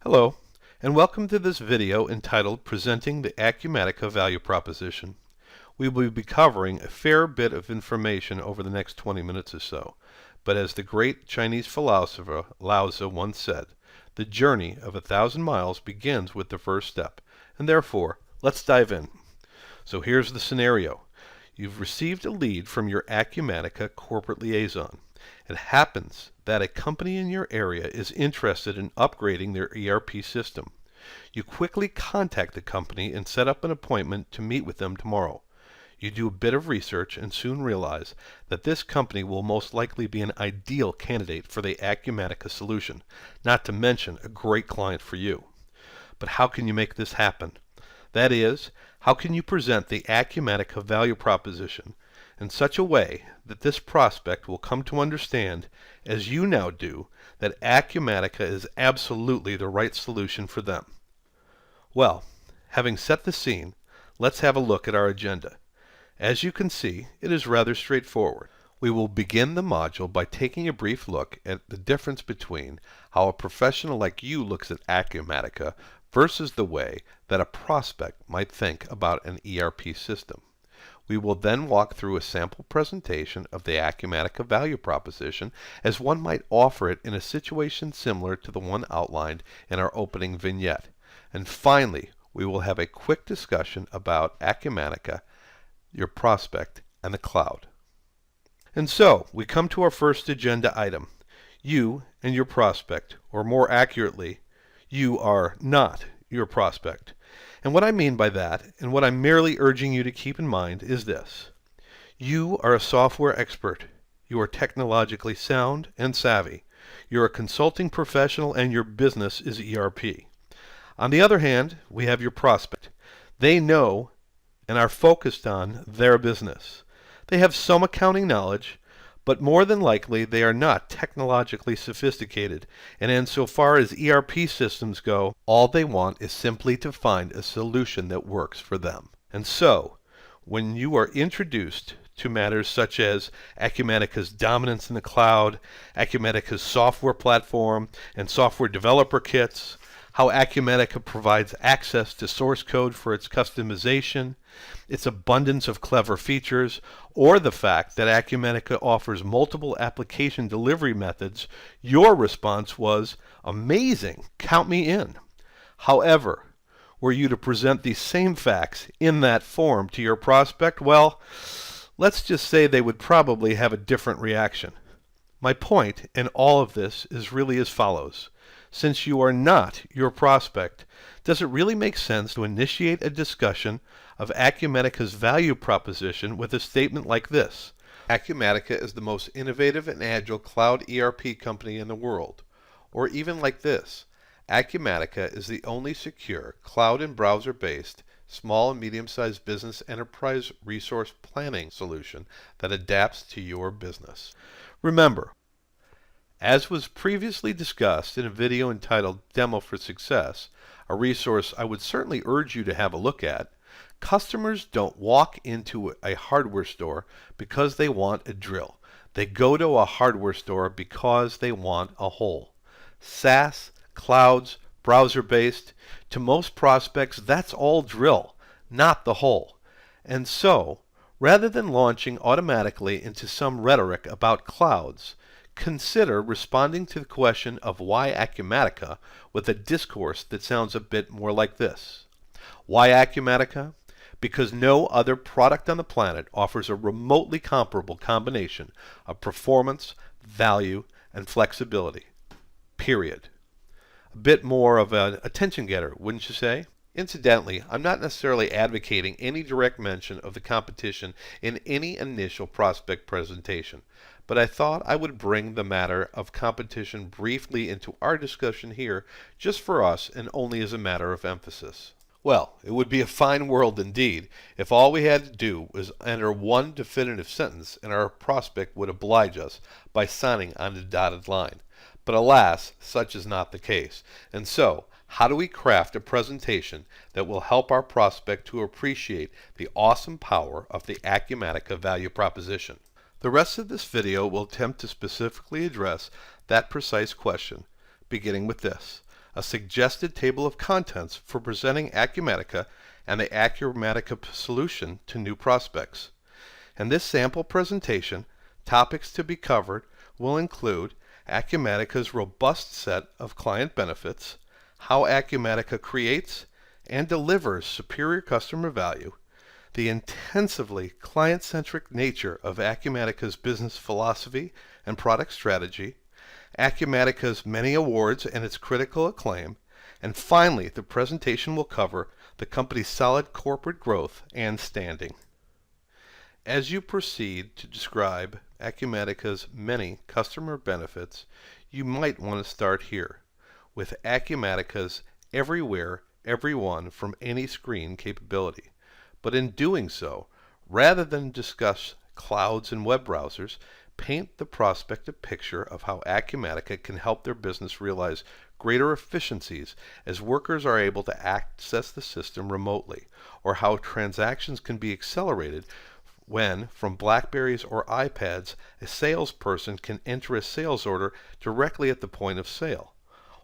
Hello, and welcome to this video entitled Presenting the Acumatica Value Proposition. We will be covering a fair bit of information over the next 20 minutes or so, but as the great Chinese philosopher Lao Tzu once said, the journey of 1,000 miles begins with the first step, and therefore, let's dive in. So here's the scenario. You've received a lead from your Acumatica corporate liaison. It happens that a company in your area is interested in upgrading their ERP system. You quickly contact the company and set up an appointment to meet with them tomorrow. You do a bit of research and soon realize that this company will most likely be an ideal candidate for the Acumatica solution, not to mention a great client for you. But how can you make this happen? That is, how can you present the Acumatica value proposition in such a way that this prospect will come to understand, as you now do, that Acumatica is absolutely the right solution for them? Well, having set the scene, let's have a look at our agenda. As you can see, it is rather straightforward. We will begin the module by taking a brief look at the difference between how a professional like you looks at Acumatica versus the way that a prospect might think about an ERP system. We will then walk through a sample presentation of the Acumatica value proposition as one might offer it in a situation similar to the one outlined in our opening vignette. And finally, we will have a quick discussion about Acumatica, your prospect, and the cloud. And so, we come to our first agenda item. You and your prospect, or more accurately, you are not your prospect. And what I mean by that, and what I'm merely urging you to keep in mind, is this. You are a software expert. You are technologically sound and savvy. You're a consulting professional and your business is ERP. On the other hand, we have your prospect. They know and are focused on their business. They have some accounting knowledge, but more than likely they are not technologically sophisticated, and insofar as ERP systems go, all they want is simply to find a solution that works for them. And so, when you are introduced to matters such as Acumatica's dominance in the cloud, Acumatica's software platform and software developer kits, how Acumatica provides access to source code for its customization, its abundance of clever features, or the fact that Acumatica offers multiple application delivery methods, your response was, amazing, count me in. However, were you to present these same facts in that form to your prospect, well, let's just say they would probably have a different reaction. My point in all of this is really as follows. Since you are not your prospect, does it really make sense to initiate a discussion of Acumatica's value proposition with a statement like this? Acumatica is the most innovative and agile cloud ERP company in the world. Or even like this. Acumatica is the only secure cloud and browser-based small and medium-sized business enterprise resource planning solution that adapts to your business. Remember, as was previously discussed in a video entitled Demo for Success, a resource I would certainly urge you to have a look at, customers don't walk into a hardware store because they want a drill. They go to a hardware store because they want a hole. SaaS, clouds, browser-based, to most prospects that's all drill, not the hole. And so, rather than launching automatically into some rhetoric about clouds, consider responding to the question of why Acumatica with a discourse that sounds a bit more like this. Why Acumatica? Because no other product on the planet offers a remotely comparable combination of performance, value, and flexibility. Period. A bit more of an attention getter, wouldn't you say? Incidentally, I'm not necessarily advocating any direct mention of the competition in any initial prospect presentation, but I thought I would bring the matter of competition briefly into our discussion here just for us and only as a matter of emphasis. Well, it would be a fine world indeed if all we had to do was enter one definitive sentence and our prospect would oblige us by signing on the dotted line. But alas, such is not the case. And so, how do we craft a presentation that will help our prospect to appreciate the awesome power of the Acumatica value proposition? The rest of this video will attempt to specifically address that precise question, beginning with this. a suggested table of contents for presenting Acumatica and the Acumatica solution to new prospects. In this sample presentation, topics to be covered will include Acumatica's robust set of client benefits, how Acumatica creates and delivers superior customer value, the intensively client-centric nature of Acumatica's business philosophy and product strategy, Acumatica's many awards and its critical acclaim, and finally, the presentation will cover the company's solid corporate growth and standing. As you proceed to describe Acumatica's many customer benefits, you might want to start here with Acumatica's everywhere, everyone from any screen capability. But in doing so, rather than discuss clouds and web browsers, paint the prospect a picture of how Acumatica can help their business realize greater efficiencies as workers are able to access the system remotely, or how transactions can be accelerated when, from Blackberries or iPads, a salesperson can enter a sales order directly at the point of sale.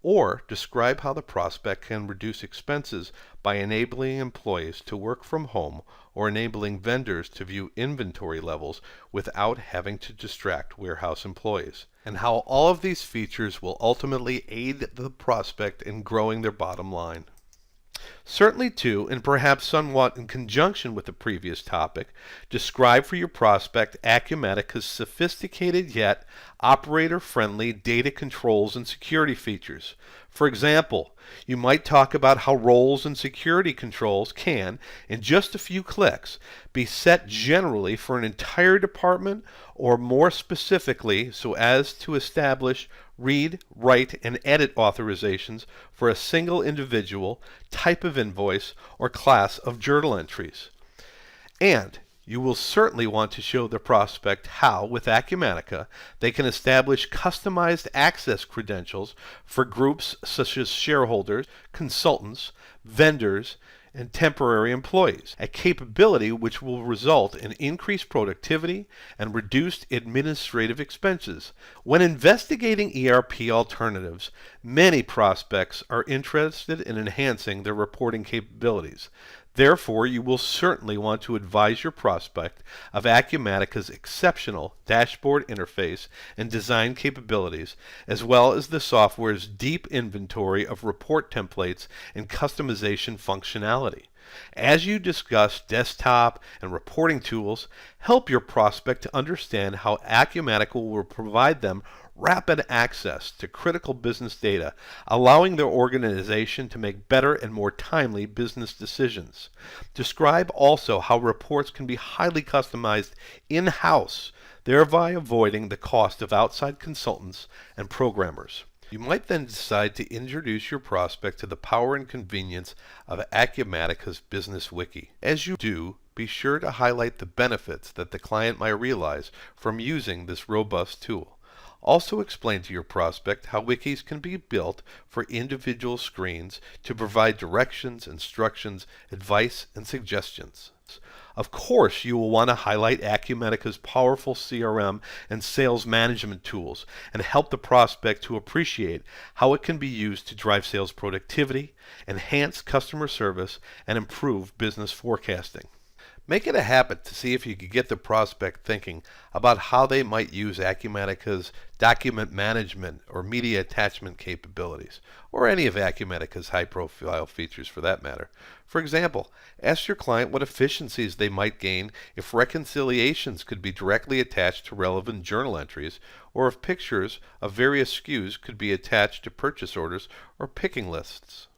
Or describe how the prospect can reduce expenses by enabling employees to work from home or enabling vendors to view inventory levels without having to distract warehouse employees, and how all of these features will ultimately aid the prospect in growing their bottom line. Certainly too, and perhaps somewhat in conjunction with the previous topic, describe for your prospect Acumatica's sophisticated yet operator-friendly data controls and security features. For example, you might talk about how roles and security controls can, in just a few clicks, be set generally for an entire department or more specifically so as to establish read, write, and edit authorizations for a single individual, type of invoice, or class of journal entries. And you will certainly want to show the prospect how, with Acumatica, they can establish customized access credentials for groups such as shareholders, consultants, vendors, and temporary employees, a capability which will result in increased productivity and reduced administrative expenses. When investigating ERP alternatives, many prospects are interested in enhancing their reporting capabilities. Therefore, you will certainly want to advise your prospect of Acumatica's exceptional dashboard interface and design capabilities, as well as the software's deep inventory of report templates and customization functionality. As you discuss desktop and reporting tools, help your prospect to understand how Acumatica will provide them rapid access to critical business data, allowing their organization to make better and more timely business decisions. Describe also how reports can be highly customized in-house, thereby avoiding the cost of outside consultants and programmers. You might then decide to introduce your prospect to the power and convenience of Acumatica's Business Wiki. As you do, be sure to highlight the benefits that the client might realize from using this robust tool. Also explain to your prospect how wikis can be built for individual screens to provide directions, instructions, advice, and suggestions. Of course, you will want to highlight Acumatica's powerful CRM and sales management tools and help the prospect to appreciate how it can be used to drive sales productivity, enhance customer service, and improve business forecasting. Make it a habit to see if you can get the prospect thinking about how they might use Acumatica's document management or media attachment capabilities, or any of Acumatica's high-profile features for that matter. For example, ask your client what efficiencies they might gain if reconciliations could be directly attached to relevant journal entries, or if pictures of various SKUs could be attached to purchase orders or picking lists.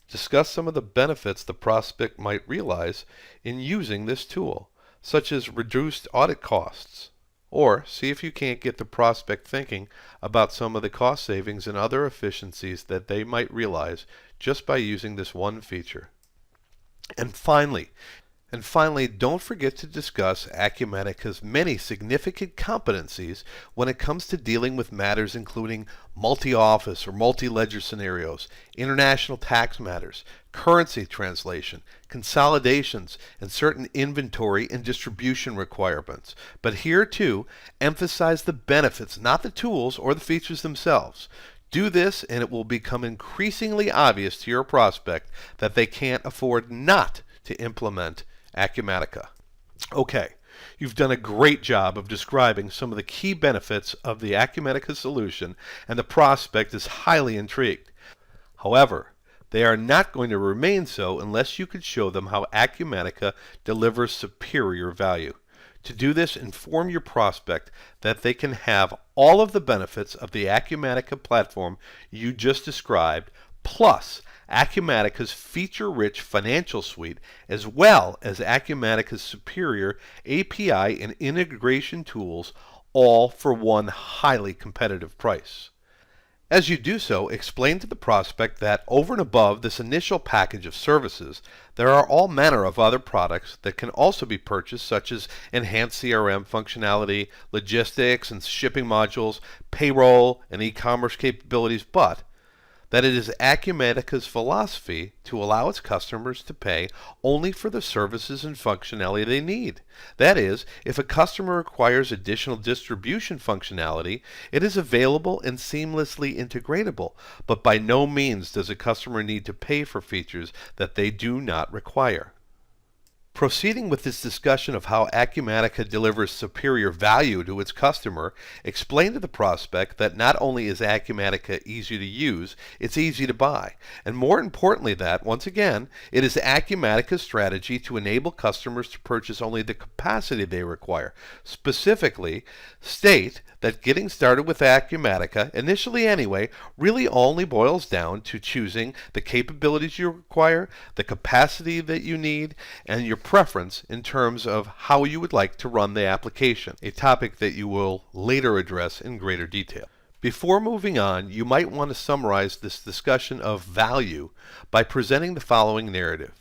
Discuss some of the benefits the prospect might realize in using this tool, such as reduced audit costs. Or see if you can't get the prospect thinking about some of the cost savings and other efficiencies that they might realize just by using this one feature. And finally, don't forget to discuss Acumatica's many significant competencies when it comes to dealing with matters including multi-office or multi-ledger scenarios, international tax matters, currency translation, consolidations, and certain inventory and distribution requirements. But here too, emphasize the benefits, not the tools or the features themselves. Do this and it will become increasingly obvious to your prospect that they can't afford not to implement Acumatica. Okay, you've done a great job of describing some of the key benefits of the Acumatica solution, and the prospect is highly intrigued. However, they are not going to remain so unless you could show them how Acumatica delivers superior value. To do this, inform your prospect that they can have all of the benefits of the Acumatica platform you just described, plus Acumatica's feature-rich financial suite, as well as Acumatica's superior API and integration tools, all for one highly competitive price. As you do so, explain to the prospect that over and above this initial package of services, there are all manner of other products that can also be purchased, such as enhanced CRM functionality, logistics and shipping modules, payroll and e-commerce capabilities, but that it is Acumatica's philosophy to allow its customers to pay only for the services and functionality they need. That is, if a customer requires additional distribution functionality, it is available and seamlessly integratable, but by no means does a customer need to pay for features that they do not require. Proceeding with this discussion of how Acumatica delivers superior value to its customer, explain to the prospect that not only is Acumatica easy to use, it's easy to buy, and more importantly that, once again, it is Acumatica's strategy to enable customers to purchase only the capacity they require. Specifically, state that getting started with Acumatica, initially anyway, really only boils down to choosing the capabilities you require, the capacity that you need, and your preference in terms of how you would like to run the application, a topic that you will later address in greater detail. Before moving on, you might want to summarize this discussion of value by presenting the following narrative.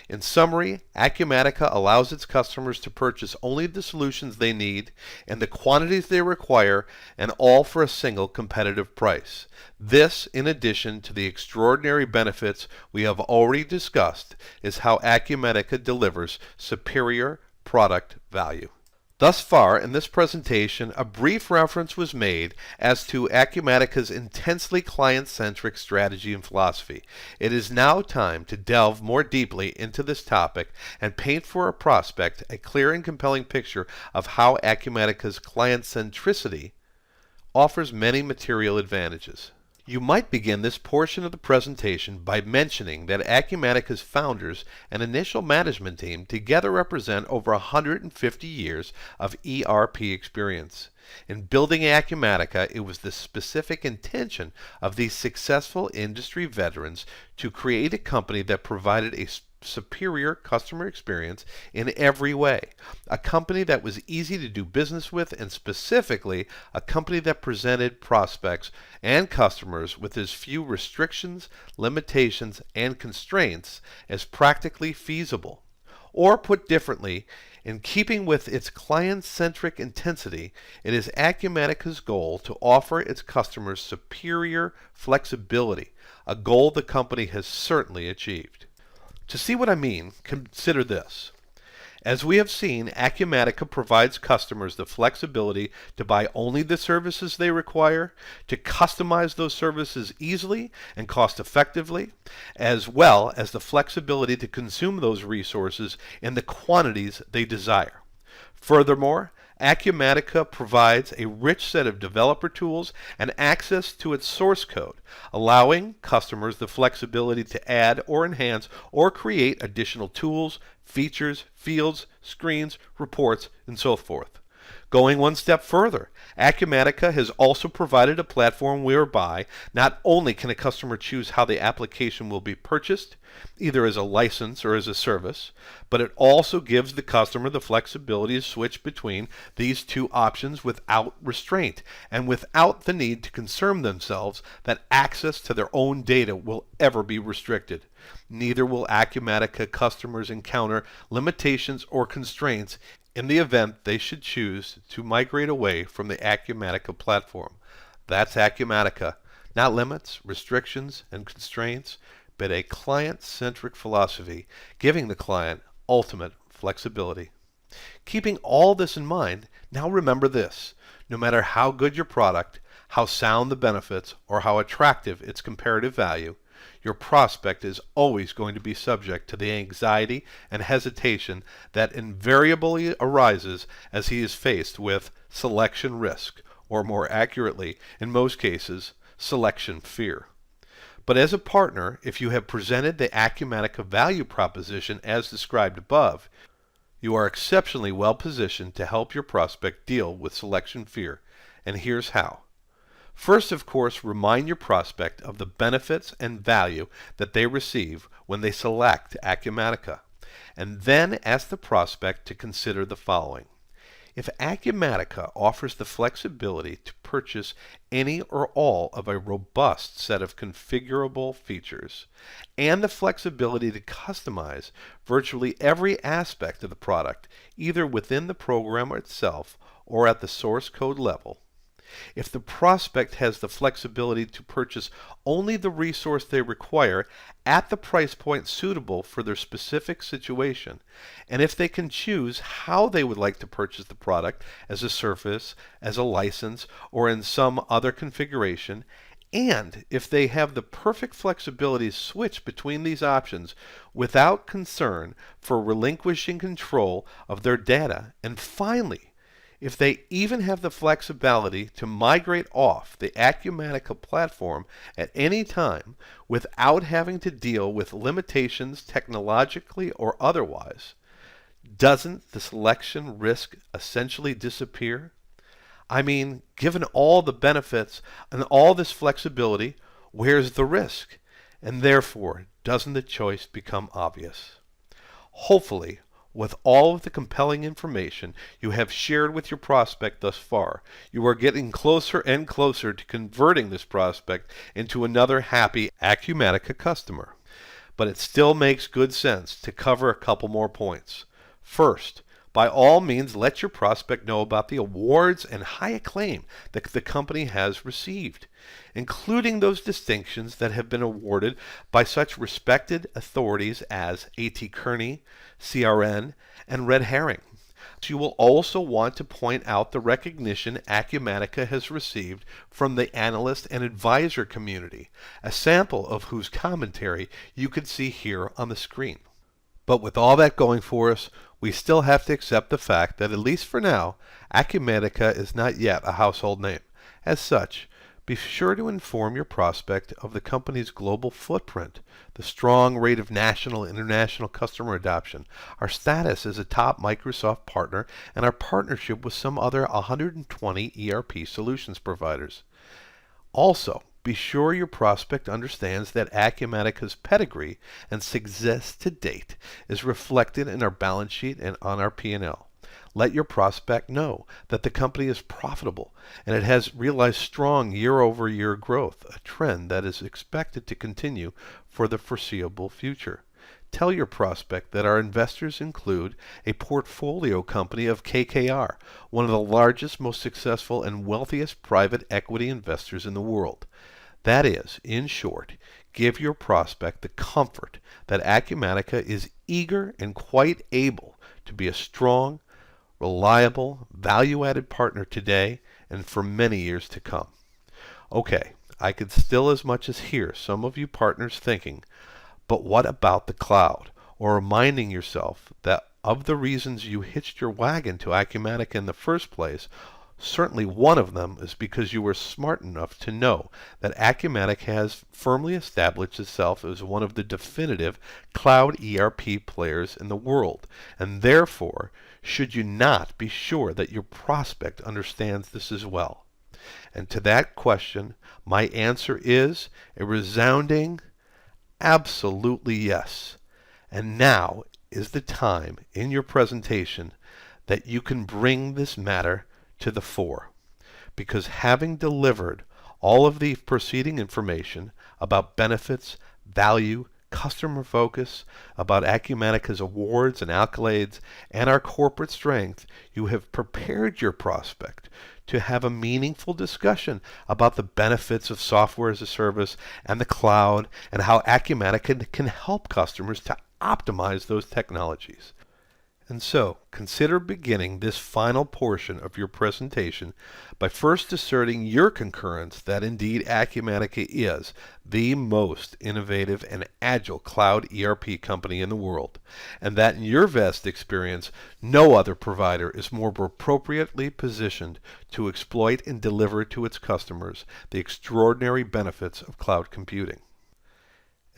In summary, Acumatica allows its customers to purchase only the solutions they need and the quantities they require, and all for a single competitive price. This, in addition to the extraordinary benefits we have already discussed, is how Acumatica delivers superior product value. Thus far in this presentation, a brief reference was made as to Acumatica's intensely client-centric strategy and philosophy. It is now time to delve more deeply into this topic and paint for a prospect a clear and compelling picture of how Acumatica's client centricity offers many material advantages. You might begin this portion of the presentation by mentioning that Acumatica's founders and initial management team together represent over 150 years of ERP experience. In building Acumatica, it was the specific intention of these successful industry veterans to create a company that provided a superior customer experience in every way, a company that was easy to do business with, and specifically a company that presented prospects and customers with as few restrictions, limitations, and constraints as practically feasible. Or put differently, in keeping with its client-centric intensity, it is Acumatica's goal to offer its customers superior flexibility, a goal the company has certainly achieved. To see what I mean, consider this. As we have seen, Acumatica provides customers the flexibility to buy only the services they require, to customize those services easily and cost effectively, as well as the flexibility to consume those resources in the quantities they desire. Furthermore, Acumatica provides a rich set of developer tools and access to its source code, allowing customers the flexibility to add or enhance or create additional tools, features, fields, screens, reports, and so forth. Going one step further, Acumatica has also provided a platform whereby not only can a customer choose how the application will be purchased, either as a license or as a service, but it also gives the customer the flexibility to switch between these two options without restraint and without the need to concern themselves that access to their own data will ever be restricted. Neither will Acumatica customers encounter limitations or constraints in the event they should choose to migrate away from the Acumatica platform. That's Acumatica, not limits, restrictions, and constraints, but a client-centric philosophy, giving the client ultimate flexibility. Keeping all this in mind, now remember this: no matter how good your product, how sound the benefits, or how attractive its comparative value, your prospect is always going to be subject to the anxiety and hesitation that invariably arises as he is faced with selection risk, or more accurately, in most cases, selection fear. But as a partner, if you have presented the Acumatica value proposition as described above, you are exceptionally well positioned to help your prospect deal with selection fear, and here's how. First, of course, remind your prospect of the benefits and value that they receive when they select Acumatica, and then ask the prospect to consider the following. If Acumatica offers the flexibility to purchase any or all of a robust set of configurable features, and the flexibility to customize virtually every aspect of the product, either within the program itself or at the source code level, if the prospect has the flexibility to purchase only the resource they require at the price point suitable for their specific situation, and if they can choose how they would like to purchase the product as a service, as a license, or in some other configuration, and if they have the perfect flexibility to switch between these options without concern for relinquishing control of their data, and finally, if they even have the flexibility to migrate off the Acumatica platform at any time without having to deal with limitations technologically or otherwise, doesn't the selection risk essentially disappear? I mean, given all the benefits and all this flexibility, where's the risk? And therefore, doesn't the choice become obvious? Hopefully, with all of the compelling information you have shared with your prospect thus far, you are getting closer and closer to converting this prospect into another happy Acumatica customer. But it still makes good sense to cover a couple more points. First, by all means, let your prospect know about the awards and high acclaim that the company has received, including those distinctions that have been awarded by such respected authorities as A.T. Kearney, CRN, and Red Herring. You will also want to point out the recognition Acumatica has received from the analyst and advisor community, a sample of whose commentary you can see here on the screen. But with all that going for us, we still have to accept the fact that, at least for now, Acumatica is not yet a household name. As such, be sure to inform your prospect of the company's global footprint, the strong rate of national and international customer adoption, our status as a top Microsoft partner, and our partnership with some other 120 ERP solutions providers. Also, be sure your prospect understands that Acumatica's pedigree and success to date is reflected in our balance sheet and on our P&L. Let your prospect know that the company is profitable and it has realized strong year-over-year growth, a trend that is expected to continue for the foreseeable future. Tell your prospect that our investors include a portfolio company of KKR, one of the largest, most successful, and wealthiest private equity investors in the world. That is, in short, give your prospect the comfort that Acumatica is eager and quite able to be a strong, reliable, value-added partner today and for many years to come. Okay, I could still as much as hear some of you partners thinking, but what about the cloud? Or reminding yourself that of the reasons you hitched your wagon to Acumatica in the first place, certainly one of them is because you were smart enough to know that Acumatica has firmly established itself as one of the definitive cloud ERP players in the world, and therefore should you not be sure that your prospect understands this as well? And to that question, my answer is a resounding, absolutely yes. And now is the time in your presentation that you can bring this matter to the fore, because having delivered all of the preceding information about benefits, value, customer focus, about Acumatica's awards and accolades, and our corporate strength, you have prepared your prospect to have a meaningful discussion about the benefits of software as a service and the cloud, and how Acumatica can help customers to optimize those technologies. And so, consider beginning this final portion of your presentation by first asserting your concurrence that indeed Acumatica is the most innovative and agile cloud ERP company in the world, and that in your vast experience, no other provider is more appropriately positioned to exploit and deliver to its customers the extraordinary benefits of cloud computing.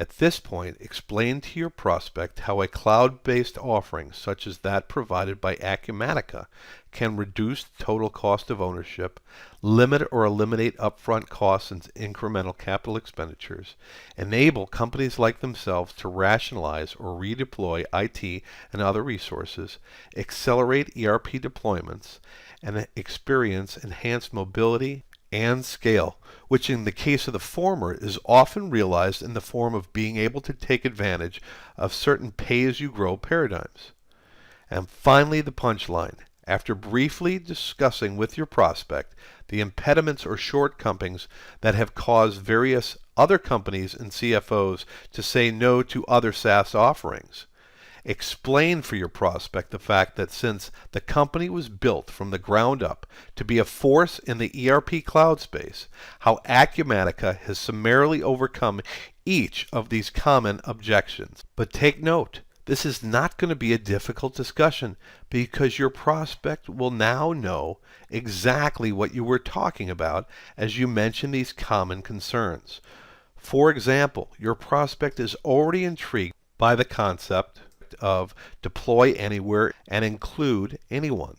At this point, explain to your prospect how a cloud-based offering such as that provided by Acumatica can reduce total cost of ownership, limit or eliminate upfront costs and incremental capital expenditures, enable companies like themselves to rationalize or redeploy IT and other resources, accelerate ERP deployments, and experience enhanced mobility and scale, which in the case of the former is often realized in the form of being able to take advantage of certain pay-as-you-grow paradigms. And finally, the punchline. After briefly discussing with your prospect the impediments or shortcomings that have caused various other companies and CFOs to say no to other SaaS offerings, explain for your prospect the fact that since the company was built from the ground up to be a force in the ERP cloud space, how Acumatica has summarily overcome each of these common objections. But take note, this is not going to be a difficult discussion because your prospect will now know exactly what you were talking about as you mention these common concerns. For example, your prospect is already intrigued by the concept of deploy anywhere and include anyone.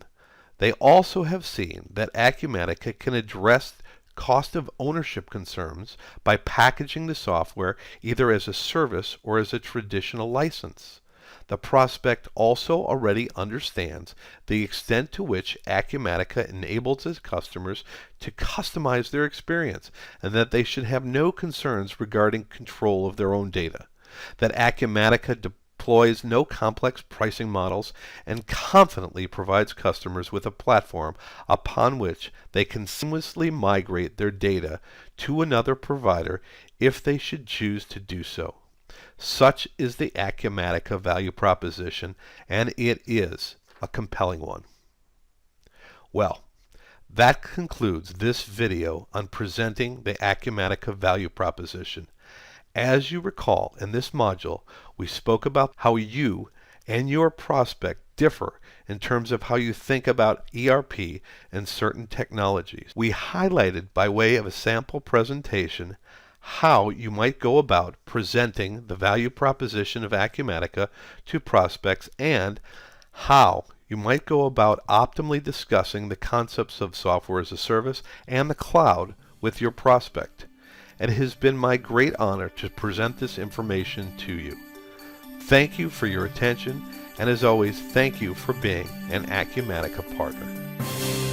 They also have seen that Acumatica can address cost of ownership concerns by packaging the software either as a service or as a traditional license. The prospect also already understands the extent to which Acumatica enables its customers to customize their experience and that they should have no concerns regarding control of their own data. That Acumatica deploys no complex pricing models and confidently provides customers with a platform upon which they can seamlessly migrate their data to another provider if they should choose to do so. Such is the Acumatica value proposition, and it is a compelling one. Well, that concludes this video on presenting the Acumatica value proposition. As you recall, in this module, we spoke about how you and your prospect differ in terms of how you think about ERP and certain technologies. We highlighted by way of a sample presentation how you might go about presenting the value proposition of Acumatica to prospects and how you might go about optimally discussing the concepts of software as a service and the cloud with your prospect. It has been my great honor to present this information to you. Thank you for your attention, and as always, thank you for being an Acumatica partner.